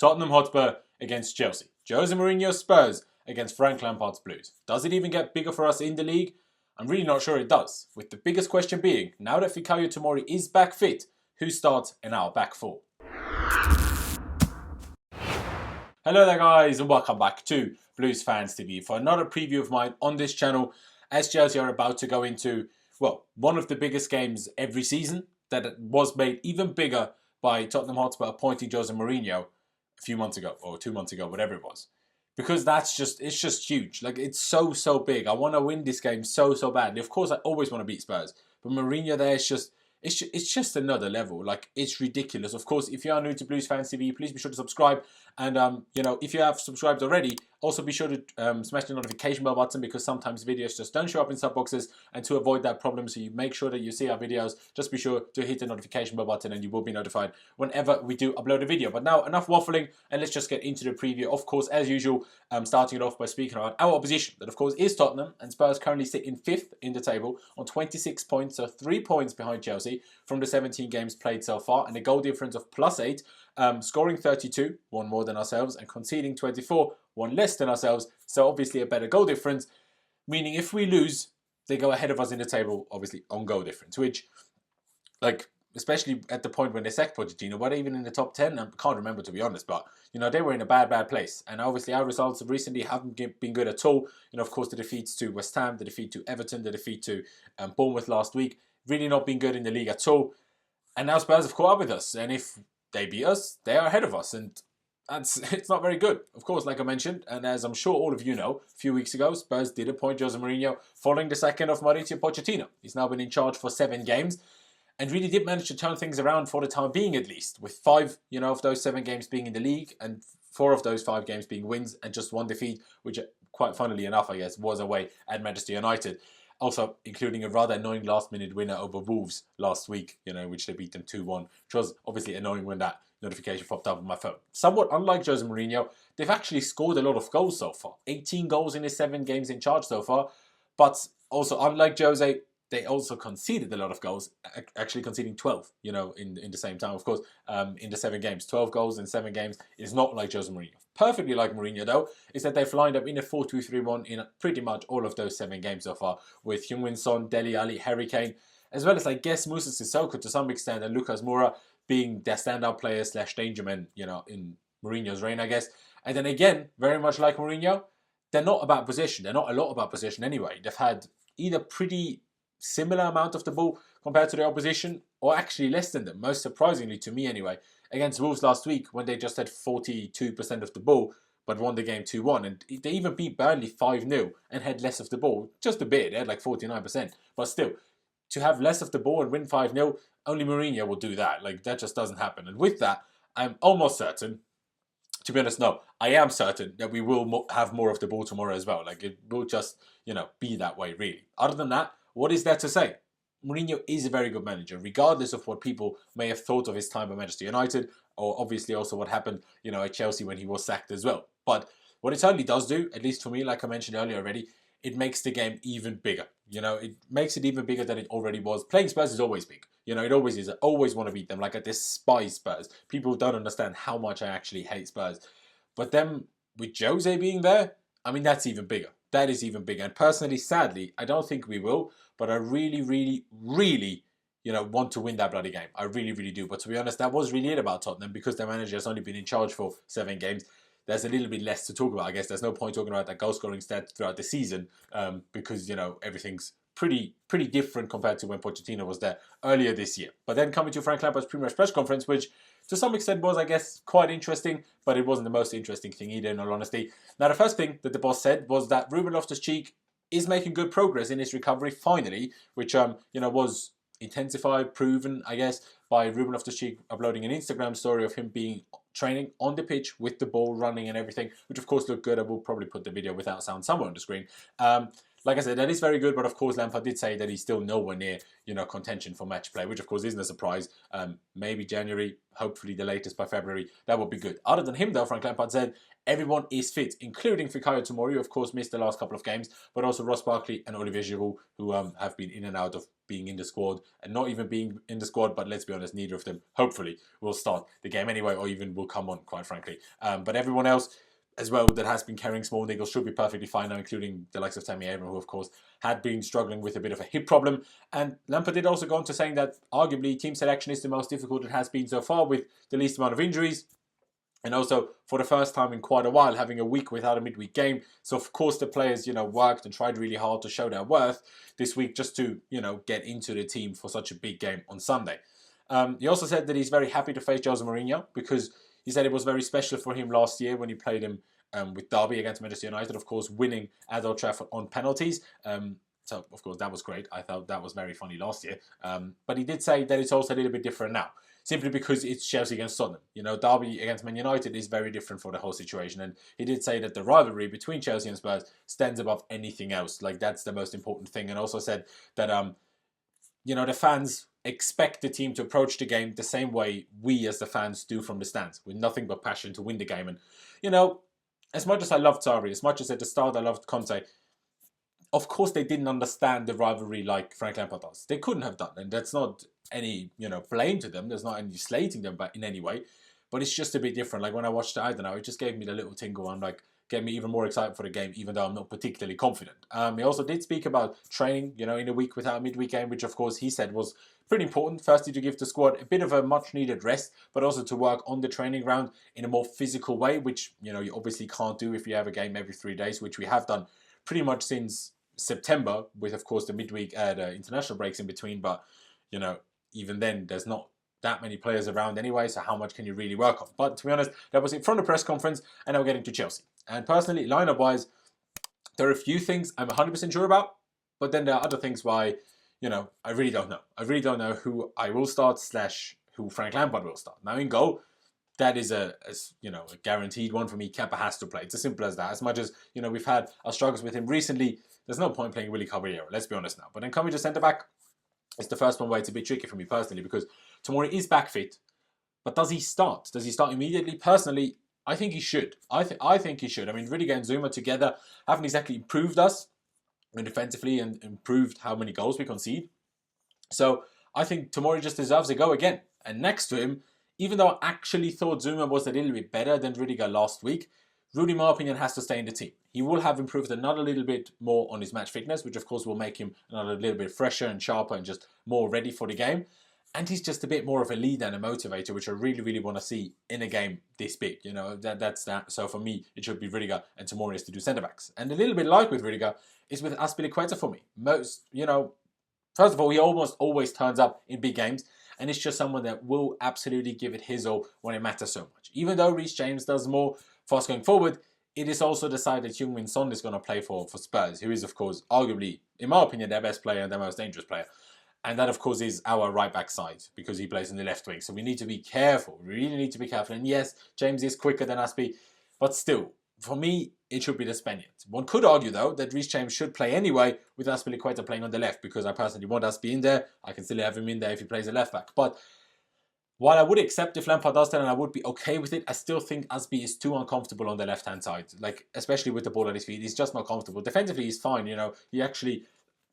Tottenham Hotspur against Chelsea. Jose Mourinho's Spurs against Frank Lampard's Blues. Does it even get bigger for us in the league? I'm really not sure it does, with the biggest question being, now that Fikayo Tomori is back fit, who starts in our back four? Hello there guys, and welcome back to Blues Fans TV for another preview of mine on this channel, as Chelsea are about to go into, well, one of the biggest games every season that was made even bigger by Tottenham Hotspur appointing Jose Mourinho a few months ago, or 2 months ago, whatever it was. Because it's just huge. Like, it's so big. I want to win this game so badly. Of course, I always want to beat Spurs. But Mourinho there is just, it's just another level. Like, it's ridiculous. Of course, if you are new to Blues Fans TV, please be sure to subscribe. And, you know, if you have subscribed already, also be sure to smash the notification bell button, because sometimes videos just don't show up in sub boxes. And to avoid that problem, so you make sure that you see our videos, just be sure to hit the notification bell button and you will be notified whenever we do upload a video. But now, enough waffling, and let's just get into the preview. Of course, as usual, starting it off by speaking about our opposition, that of course is Tottenham, and Spurs currently sit in 5th in the table on 26 points, so 3 points behind Chelsea from the 17 games played so far, and a goal difference of +8, scoring 32, one more than ourselves, and conceding 24, one less than ourselves, so obviously a better goal difference, meaning if we lose, they go ahead of us in the table, obviously, on goal difference, which, like, especially at the point when they sacked Pochettino, but even in the top 10, I can't remember to be honest, but, you know, they were in a bad place, and obviously our results recently haven't been good at all. You know, of course, the defeats to West Ham, the defeat to Everton, the defeat to Bournemouth last week, really not been good in the league at all, and now Spurs have caught up with us, and if they beat us, they are ahead of us, and it's not very good. Of course, like I mentioned, and as I'm sure all of you know, a few weeks ago, Spurs did appoint Jose Mourinho following the second of Mauricio Pochettino. He's now been in charge for 7 games, and really did manage to turn things around for the time being, at least, with 5, you know, of those 7 games being in the league, and 4 of those 5 games being wins, and just 1 defeat, which, quite funnily enough, I guess, was away at Manchester United. Also, including a rather annoying last-minute winner over Wolves last week, you know, which they beat them 2-1, which was obviously annoying when that notification popped up on my phone. Somewhat unlike Jose Mourinho, they've actually scored a lot of goals so far. 18 goals in his 7 games in charge so far. But also, unlike Jose, they also conceded a lot of goals, actually conceding 12, you know, in the same time. Of course, in the 7 games. 12 goals in 7 games is not like Jose Mourinho. Perfectly like Mourinho, though, is that they've lined up in a 4-2-3-1 in pretty much all of those 7 games so far, with Heung-min Son, Dele Alli, Harry Kane, as well as, I guess, Moussa Sissoko to some extent, and Lucas Moura being their standout player / danger man, you know, in Mourinho's reign, I guess. And then again, very much like Mourinho, they're not about possession. They're not a lot about possession anyway. They've had either pretty similar amount of the ball compared to the opposition, or actually less than them, most surprisingly to me anyway, against Wolves last week when they just had 42% of the ball but won the game 2-1, and they even beat Burnley 5-0 and had less of the ball, just a bit. They had like 49%, but still, to have less of the ball and win 5-0, only Mourinho will do that. Like, that just doesn't happen. And with that, I'm almost certain, to be honest, no, I am certain that we will have more of the ball tomorrow as well. Like, it will just, you know, be that way, really. Other than that, what is there to say? Mourinho is a very good manager, regardless of what people may have thought of his time at Manchester United, or obviously also what happened, you know, at Chelsea when he was sacked as well. But what it certainly does do, at least for me, like I mentioned earlier already, it makes the game even bigger. You know, it makes it even bigger than it already was. Playing Spurs is always big. You know, it always is. I always want to beat them. Like, I despise Spurs. People don't understand how much I actually hate Spurs. But then, with Jose being there, I mean, that's even bigger. That is even bigger. And personally, sadly, I don't think we will. But I really, you know, want to win that bloody game. I really do. But to be honest, that was really it about Tottenham, because their manager has only been in charge for 7 games. There's a little bit less to talk about, I guess. There's no point talking about that goal scoring stat throughout the season, because, you know, everything's pretty different compared to when Pochettino was there earlier this year. But then coming to Frank Lampard's pre-match press conference, which to some extent was, I guess, quite interesting, but it wasn't the most interesting thing either, in all honesty. Now, the first thing that the boss said was that Ruben Loftus-Cheek is making good progress in his recovery, finally, which, you know, was intensified, proven, I guess, by Ruben Loftus-Cheek uploading an Instagram story of him being training on the pitch with the ball running and everything, which of course looked good. I will probably put the video without sound somewhere on the screen. like I said, that is very good, but of course Lampard did say that he's still nowhere near, contention for match play, which of course isn't a surprise. Maybe January, hopefully the latest by February, that would be good. Other than him though, Frank Lampard said everyone is fit, including Fikayo Tomori, who of course missed the last couple of games, but also Ross Barkley and Olivier Giroud, who have been in and out of being in the squad, and not even being in the squad, but let's be honest, neither of them, hopefully, will start the game anyway, or even will come on, quite frankly. But everyone else as well that has been carrying small niggles should be perfectly fine now, including the likes of Tammy Abraham, who of course had been struggling with a bit of a hip problem. And Lampard did also go on to saying that arguably team selection is the most difficult it has been so far, with the least amount of injuries. And also, for the first time in quite a while, having a week without a midweek game. So, of course, the players, worked and tried really hard to show their worth this week just to, get into the team for such a big game on Sunday. He also said that he's very happy to face Jose Mourinho, because he said it was very special for him last year when he played him with Derby against Manchester United, of course, winning at Old Trafford on penalties. So, of course, that was great. I thought that was very funny last year. But he did say that it's also a little bit different now, simply because it's Chelsea against Tottenham. Derby against Man United is very different for the whole situation. And he did say that the rivalry between Chelsea and Spurs stands above anything else. Like, that's the most important thing. And also said that, the fans expect the team to approach the game the same way we as the fans do from the stands, with nothing but passion to win the game. And, as much as I loved Sarri, as much as at the start I loved Conte, of course they didn't understand the rivalry like Frank Lampard does. They couldn't have done, and that's not any, blame to them. There's not any slating them in any way, but it's just a bit different. Like when I watched it, I don't know, it just gave me the little tingle and get me even more excited for the game, even though I'm not particularly confident. He also did speak about training, in a week without a midweek game, which of course he said was pretty important. Firstly, to give the squad a bit of a much needed rest, but also to work on the training ground in a more physical way, which, you obviously can't do if you have a game every 3 days, which we have done pretty much since September, with of course the midweek, the international breaks in between. But, even then there's not that many players around anyway, so how much can you really work on? But to be honest, that was it from the press conference, and now we're getting to Chelsea. And personally, lineup-wise, there are a few things I'm 100% sure about, but then there are other things why, I really don't know. I really don't know who I will start / who Frank Lampard will start. Now in goal, that is a guaranteed one for me. Kepa has to play. It's as simple as that. As much as, we've had our struggles with him recently, there's no point playing Willy Caballero, let's be honest now. But then coming to centre-back, it's the first one where it's a bit tricky for me personally, because Tomori is back fit, but does he start? Does he start immediately? Personally, I think he should. I think he should. I mean, Rudiger and Zuma together haven't exactly improved us defensively and improved how many goals we concede. So I think Tomori just deserves a go again. And next to him, even though I actually thought Zuma was a little bit better than Rudiger last week, Rudy, in my opinion, has to stay in the team. He will have improved another little bit more on his match fitness, which of course will make him another little bit fresher and sharper and just more ready for the game. And he's just a bit more of a leader and a motivator, which I really, really want to see in a game this big. That's that. So for me, it should be Rudiger and Tomori is to do centre-backs. And a little bit like with Rudiger is with Azpilicueta for me. First of all, he almost always turns up in big games, and it's just someone that will absolutely give it his all when it matters so much. Even though Reece James does more for us going forward, it is also decided that Heung-min Son is going to play for Spurs, who is, of course, arguably, in my opinion, their best player and their most dangerous player. And that, of course, is our right-back side, because he plays in the left wing. So we need to be careful. We really need to be careful. And yes, James is quicker than Aspi, but still, for me, it should be the Spaniards. One could argue, though, that Reece James should play anyway, with Azpilicueta playing on the left, because I personally want Aspi in there. I can still have him in there if he plays a left-back. But while I would accept if Lampard does that and I would be okay with it, I still think Aspi is too uncomfortable on the left-hand side. Especially with the ball at his feet, he's just not comfortable. Defensively, he's fine, He actually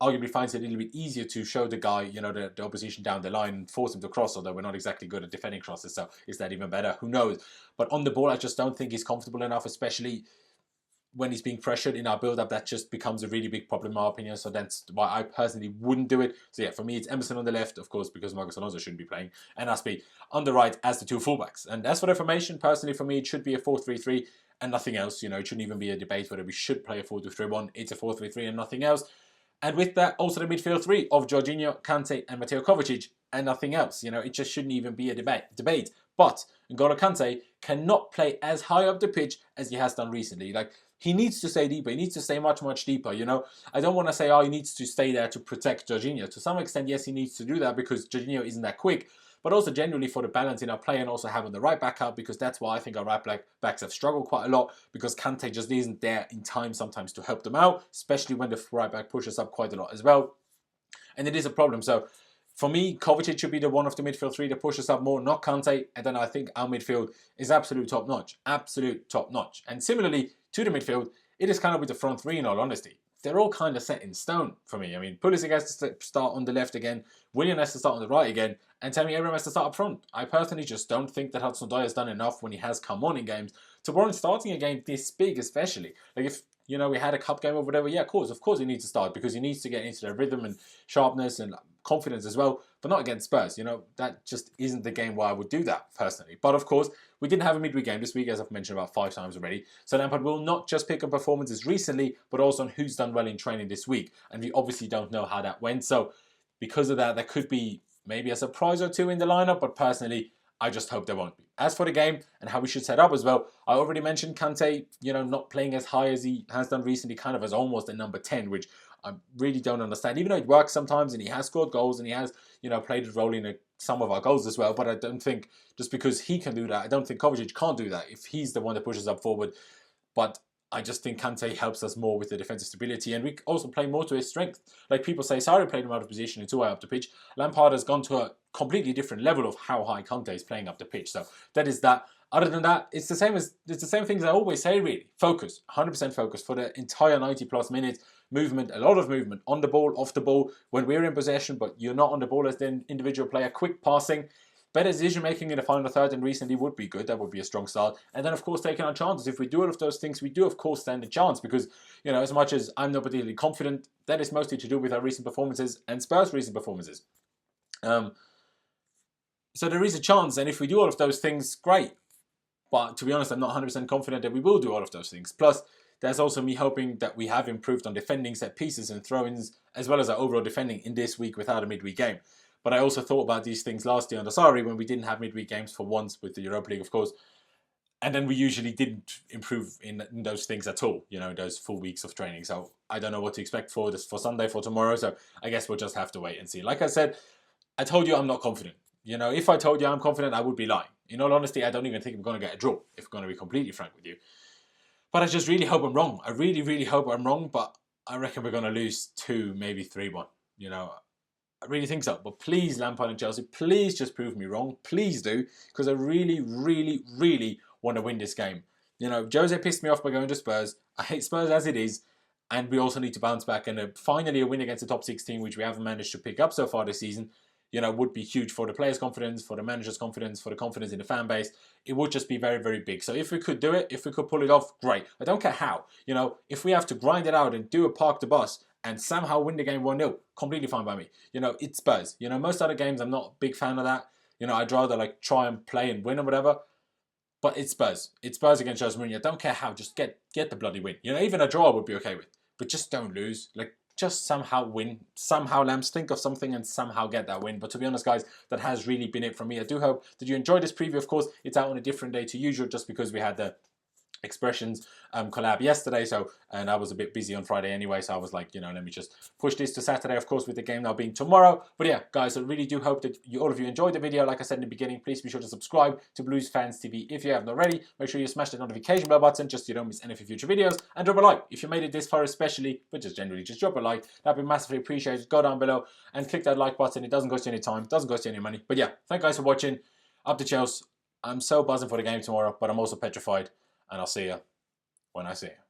arguably finds it a little bit easier to show the guy, the opposition down the line and force him to cross, although we're not exactly good at defending crosses, so is that even better? Who knows? But on the ball, I just don't think he's comfortable enough, especially when he's being pressured in our build-up. That just becomes a really big problem in my opinion, so that's why I personally wouldn't do it. So yeah, for me, it's Emerson on the left, of course, because Marcos Alonso shouldn't be playing, and Aspi on the right as the two fullbacks. And as for the formation, personally for me, it should be a 4-3-3 and nothing else. It shouldn't even be a debate whether we should play a 4-2-3-1. It's a 4-3-3 and nothing else. And with that, also the midfield three of Jorginho, Kante and Mateo Kovacic and nothing else. It just shouldn't even be a debate. But N'Golo Kante cannot play as high up the pitch as he has done recently. He needs to stay deeper. He needs to stay much, much deeper. I don't want to say, he needs to stay there to protect Jorginho. To some extent, yes, he needs to do that because Jorginho isn't that quick. but also generally for the balance in our play and also having the right back out, because that's why I think our right backs have struggled quite a lot, because Kante just isn't there in time sometimes to help them out, especially when the right back pushes up quite a lot as well. And it is a problem. So for me, Kovacic should be the one of the midfield three that pushes up more, not Kante. And then I think our midfield is absolute top notch. Absolute top notch. And similarly to the midfield, it is kind of with the front three in all honesty. They're all kind of set in stone for me. I mean, Pulisic has to start on the left again. Willian has to start on the right again. And Tammy Abraham has to start up front. I personally just don't think that Hudson-Odoi has done enough when he has come on in games to warrant starting a game this big, especially. Like if, you know, we had a cup game or whatever, yeah, of course he needs to start, because he needs to get into their rhythm and sharpness and confidence as well, but not against Spurs. You know, that just isn't the game where I would do that personally. But of course, we didn't have a midweek game this week, as I've mentioned about 5 times already. So Lampard will not just pick on performances recently, but also on who's done well in training this week. And we obviously don't know how that went. So because of that, there could be maybe a surprise or two in the lineup, but personally, I just hope there won't be. As for the game and how we should set up as well, I already mentioned Kante, you know, not playing as high as he has done recently, kind of as almost a number 10, which I really don't understand. Even though it works sometimes and he has scored goals and he has, you know, played his role in some of our goals as well, but I don't think just because he can do that, I don't think Kovacic can't do that if he's the one that pushes up forward. But I just think Kante helps us more with the defensive stability, and we also play more to his strength. Like people say, Sarri played him out of position and too high up the pitch. Lampard has gone to a completely different level of how high Kante is playing up the pitch. So that is that. Other than that, it's the same things I always say really. Focus, 100% focus for the entire 90 plus minutes. Movement, a lot of movement on the ball, off the ball, when we're in possession, but you're not on the ball as the individual player. Quick passing. Better decision making in the final third than recently would be good. That would be a strong start. And then, of course, taking our chances. If we do all of those things, we do, of course, stand a chance. Because, you know, as much as I'm not particularly confident, that is mostly to do with our recent performances and Spurs' recent performances. So there is a chance. And if we do all of those things, great. But to be honest, I'm not 100% confident that we will do all of those things. Plus, there's also me hoping that we have improved on defending set pieces and throw-ins, as well as our overall defending in this week without a midweek game. But I also thought about these things last year under Sarri when we didn't have midweek games for once with the Europa League, of course. And then we usually didn't improve in those things at all, you know, those full weeks of training. So I don't know what to expect for Sunday, for tomorrow. So I guess we'll just have to wait and see. Like I said, I told you I'm not confident. You know, if I told you I'm confident, I would be lying. In all honesty, I don't even think we're going to get a draw, if I'm going to be completely frank with you. But I just really hope I'm wrong. I really, really hope I'm wrong. But I reckon we're going to lose 2, maybe 3-1. You know, I really think so. But please, Lampard and Chelsea, please just prove me wrong. Please do. Because I really, really, really want to win this game. You know, Jose pissed me off by going to Spurs. I hate Spurs as it is. And we also need to bounce back. And finally a win against the top 16, which we haven't managed to pick up so far this season, you know, would be huge for the players' confidence, for the manager's confidence, for the confidence in the fan base. It would just be very, very big. So if we could do it, if we could pull it off, great. I don't care how. You know, if we have to grind it out and do a park the bus and somehow win the game 1-0, completely fine by me. You know, it's Spurs. You know, most other games, I'm not a big fan of that. You know, I'd rather like try and play and win or whatever. But it's Spurs. It's Spurs against Jose Mourinho. I don't care how. Just get the bloody win. You know, even a draw I would be okay with. But just don't lose. Like, just somehow win. Somehow, Lamps, think of something and somehow get that win. But to be honest, guys, that has really been it from me. I do hope that you enjoyed this preview. Of course, it's out on a different day to usual just because we had the Expressions collab yesterday, and I was a bit busy on Friday anyway, so I was like, you know, let me just push this to Saturday, of course, with the game now being tomorrow. But yeah, guys, I really do hope that all of you enjoyed the video. Like I said in the beginning, please be sure to subscribe to Blues Fans TV if you haven't already. Make sure you smash the notification bell button just so you don't miss any of your future videos, and drop a like if you made it this far, especially, but just generally, just drop a like. That'd be massively appreciated. Go down below and click that like button. It doesn't cost you any time, doesn't cost you any money. But yeah, thank you guys for watching. Up to Chelsea. I'm so buzzing for the game tomorrow, but I'm also petrified, and I'll see you when I see you.